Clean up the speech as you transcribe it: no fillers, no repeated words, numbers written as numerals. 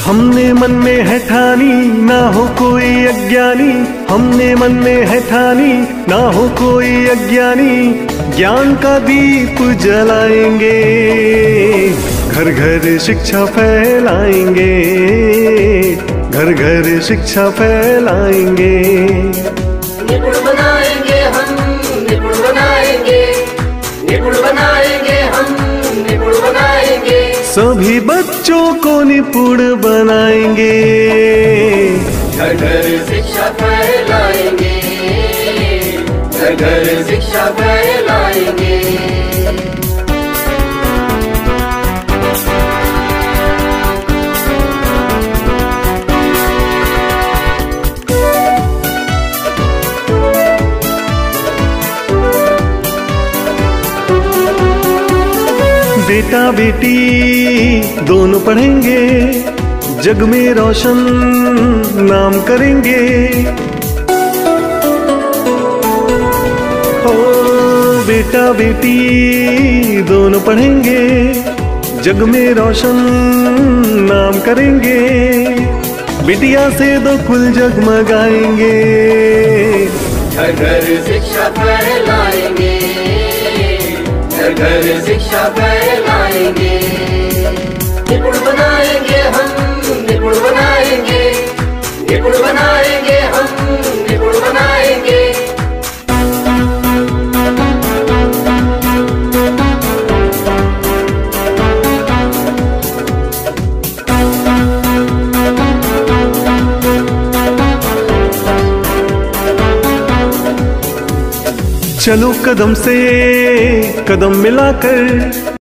हमने मन में है ठानी ना हो कोई अज्ञानी, हमने मन में है ठानी ना हो कोई अज्ञानी, ज्ञान का दीप जलाएंगे, घर घर शिक्षा फैलाएंगे, घर घर शिक्षा फैलाएंगे। निपुण बनाएंगे हम, निपुण बनाएंगे, निपुण बनाएंगे हम, निपुण बनाएंगे। सभी बच्चों को निपुण बनाएंगे, घर घर शिक्षा फैलाएंगे, घर घर शिक्षा फैलाएंगे। बेटा बेटी दोनों पढ़ेंगे, जग में रोशन नाम करेंगे। ओ बेटा बेटी दोनों पढ़ेंगे, जग में रोशन नाम करेंगे। बिटिया से दो कुल जगमगाएंगे, घर घर शिक्षा फैलाएंगे, घर घर शिक्षा फैलाएंगे। निपुण बनाएंगे हम, निपुण बनाएंगे, निपुण बनाएंगे हम, निपुण बनाएंगे। चलो कदम से कदम मिलाकर